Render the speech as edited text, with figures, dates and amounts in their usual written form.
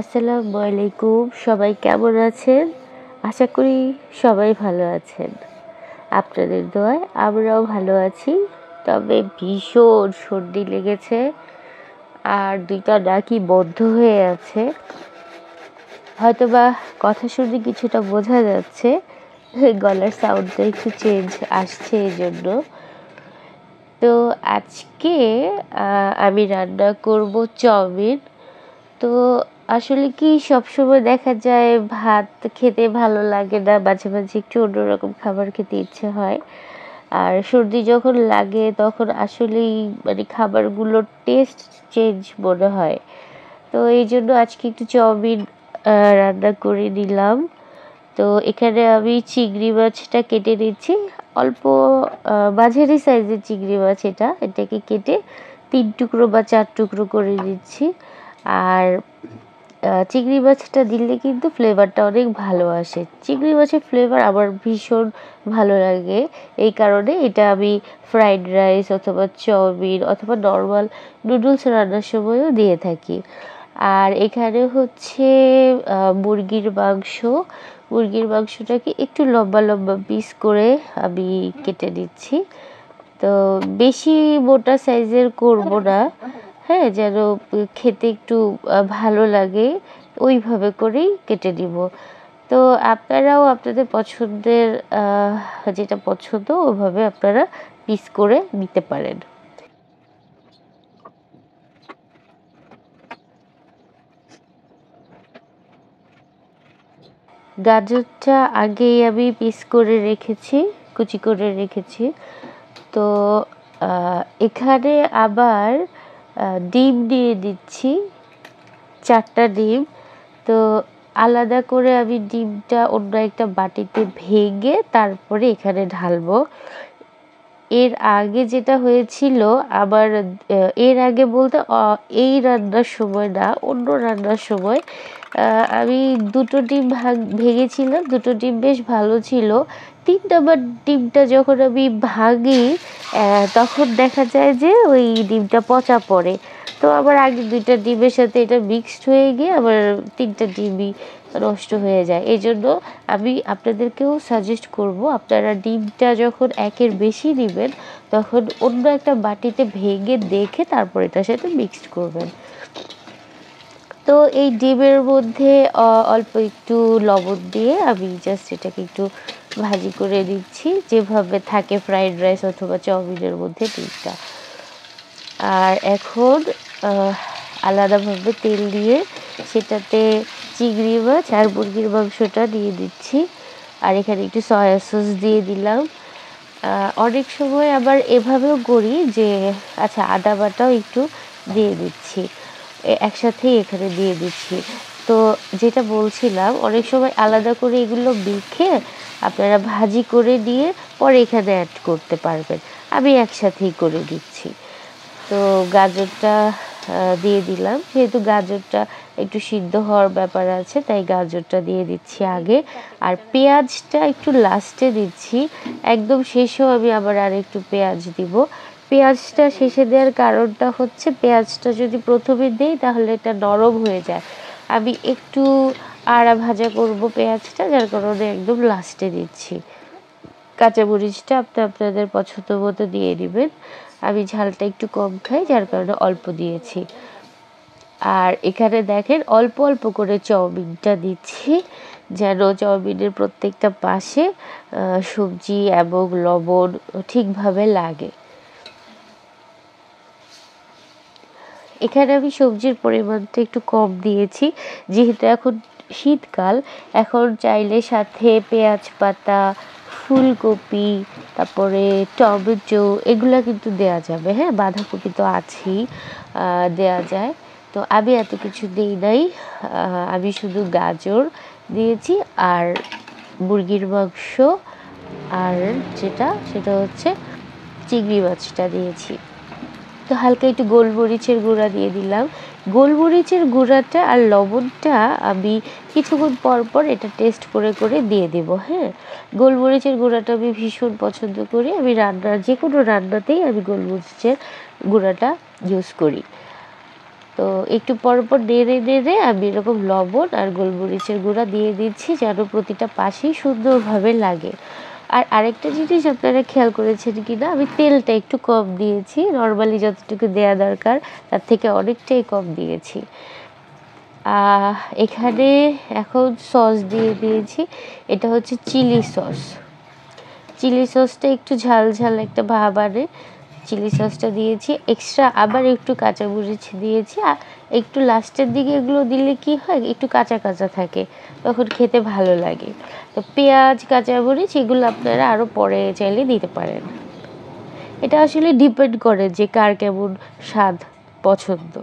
আসসালামু আলাইকুম। সবাই কেমন আছেন? আশা করি সবাই ভালো আছেন। আপনাদের দোয়ায় আমরাও ভালো আছি। তবে ভীষণ সর্দি লেগেছে আর ২টা নাকই বন্ধ হয়ে আছে। হয়তোবা কথা শুনে কিছুটা বোঝা যাচ্ছে গলার সাউন্ডটা একটু চেঞ্জ আসছে এজন্য। তো আজকে আমি রান্না করব চাউমিন। তো আসলে কি সবসময় দেখা যায় ভাত খেতে ভালো লাগে না, মাঝে মাঝে একটু অন্যরকম খাবার খেতে ইচ্ছে হয়। আর সর্দি যখন লাগে তখন আসলেই মানে খাবারগুলোর টেস্ট চেঞ্জ মনে হয়। তো এই জন্য আজকে একটু চাউমিন রান্না করে নিলাম। তো এখানে আমি চিংড়ি মাছটা কেটে নিচ্ছি। অল্প মাঝারি সাইজের চিংড়ি মাছ এটাকে কেটে 3 টুকরো বা 4 টুকরো করে নিচ্ছি। আর চিংড়ি মাছটা দিলে কিন্তু ফ্লেভারটা অনেক ভালো আসে। চিংড়ি মাছের ফ্লেভার আমার ভীষণ ভালো লাগে। এই কারণে এটা আমি ফ্রাইড রাইস অথবা চাউমিন অথবা নর্মাল নুডলস রান্নার সময়ও দিয়ে থাকি। আর এখানে হচ্ছে মুরগির মাংস। মুরগির মাংসটাকে একটু লম্বা লম্বা পিস করে আমি কেটে নিচ্ছি। তো বেশি মোটা সাইজের করব না, হ্যাঁ, যেন খেতে একটু ভালো লাগে ওইভাবে করেই কেটে দিব। তো আপনারাও আপনাদের পছন্দের যেটা পছন্দ ওইভাবে আপনারা পিস করে নিতে পারেন। গাজরটা আগেই আমি পিস করে রেখেছি, কুচি করে রেখেছি। তো এখানে আবার ডিম দিয়ে দিচ্ছি, 4টা ডিম। তো আলাদা করে আমি ডিমটা অন্য একটা বাটিতে ভেঙে তারপরে এখানে ঢালবো। এর আগে যেটা হয়েছিল আবার এর আগে বলতে এই রান্নার সময় না, অন্য রান্নার সময় আমি 2টো ডিম ভেঙেছিলাম। 2টো ডিম বেশ ভালো ছিল। 3 নাম্বার ডিমটা যখন আমি ভাঙি তখন দেখা যায় যে ওই ডিমটা পচা পড়ে। তো আবার আগে 2টা ডিমের সাথে এটা মিক্সড হয়ে গিয়ে আবার 3টা ডিমই নষ্ট হয়ে যায়। এজন্য আমি আপনাদেরকেও সাজেস্ট করব, আপনারা ডিমটা যখন 1-এর বেশি নিবেন তখন অন্য একটা বাটিতে ভেঙে দেখে তারপর এটার সাথে মিক্সড করবেন। তো এই ডিমের মধ্যে অল্প একটু লবণ দিয়ে আমি জাস্ট এটাকে একটু ভাজি করে দিচ্ছি, যেভাবে থাকে ফ্রাইড রাইস অথবা চাউমিনের মধ্যে ডিমটা। আর এখন আলাদাভাবে তেল দিয়ে সেটাতে চিংড়ি মাছ আর মুরগির মাংসটা দিয়ে দিচ্ছি। আর এখানে একটু সয়া সস দিয়ে দিলাম। অনেক সময় আবার এভাবেও করি যে আচ্ছা আদা বাটাও একটু দিয়ে দিচ্ছি, একসাথেই এখানে দিয়ে দিচ্ছি। তো যেটা বলছিলাম, অনেক সময় আলাদা করে এগুলো মেখে আপনারা ভাজি করে নিয়ে পরে এখানে অ্যাড করতে পারবেন। আমি একসাথেই করে দিচ্ছি। তো গাজরটা দিয়ে দিলাম, যেহেতু গাজরটা একটু সিদ্ধ হওয়ার ব্যাপার আছে তাই গাজরটা দিয়ে দিচ্ছি আগে। আর পেঁয়াজটা একটু লাস্টে দিচ্ছি, একদম শেষেও আমি আবার আর একটু পেঁয়াজ দিব। পেঁয়াজটা শেষে দেওয়ার কারণটা হচ্ছে পেঁয়াজটা যদি প্রথমে দিই তাহলে এটা নরম হয়ে যায়। আমি একটু আড়া ভাজা করব পেঁয়াজটা, যার কারণে একদম লাস্টে দিচ্ছি। কাঁচামরিচটা আপনাদের পছন্দ মতো দিয়ে দিবেন। আমি ঝালটা একটু কম খাই, যার কারণে অল্প দিয়েছি। আর এখানে দেখেন অল্প অল্প করে চাউমিনটা দিচ্ছি, যেন চাউমিনের প্রত্যেকটা পাশে সবজি এবং লবণ ঠিকভাবে লাগে। এখানে আমি সবজির পরিমাণটা একটু কম দিয়েছি, যেহেতু এখন শীতকাল। এখন চাইলে সাথে পেঁয়াজ পাতা, ফুলকপি, তারপরে টমেটো এগুলো কিন্তু দেওয়া যাবে, হ্যাঁ, বাঁধাকপি তো আছেই, দেওয়া যায়। তো আমি এত কিছু দিই নাই, আমি শুধু গাজর দিয়েছি আর মুরগির মাংস আর সেটা হচ্ছে চিংড়ি মাছটা দিয়েছি। তো হালকা একটু গোলমরিচের গুঁড়া দিয়ে দিলাম। গোলমরিচের গুঁড়াটা আর লবণটা আমি কিছুক্ষণ পর পর এটা টেস্ট করে করে দিয়ে দেব, হ্যাঁ। গোলমরিচের গুঁড়াটা আমি ভীষণ পছন্দ করি, আমি যে কোনো রান্নাতেই আমি গোলমরিচের গুঁড়াটা ইউজ করি। তো একটু পর পর নেড়ে নেড়ে আমি এরকম লবণ আর গোলমরিচের গুঁড়া দিয়ে দিচ্ছি যেন প্রতিটা পাশেই সুন্দরভাবে লাগে। আর আরেকটা জিনিস আপনারা খেয়াল করেছেন কিনা, আমি তেলটা একটু কম দিয়েছি, নর্মালি যতটুকু দেওয়া দরকার তার থেকে অনেকটাই কম দিয়েছি। এখানে এখন সস দিয়ে দিয়েছি, এটা হচ্ছে চিলি সস। চিলি সসটা একটু ঝাল ঝাল একটা ভাব আনে, চিলি সসটা দিয়েছি। এক্সট্রা আবার একটু কাঁচামরিচ দিয়েছি, আর একটু লাস্টের দিকে এগুলো দিলে কি হয়, একটু কাঁচা কাঁচা থাকে, তখন খেতে ভালো লাগে। তো পেঁয়াজ কাঁচামরিচ এগুলো আপনারা আরও পরে চাইলে দিতে পারেন। এটা আসলে ডিপেন্ড করে যে কার কেমন স্বাদ পছন্দ।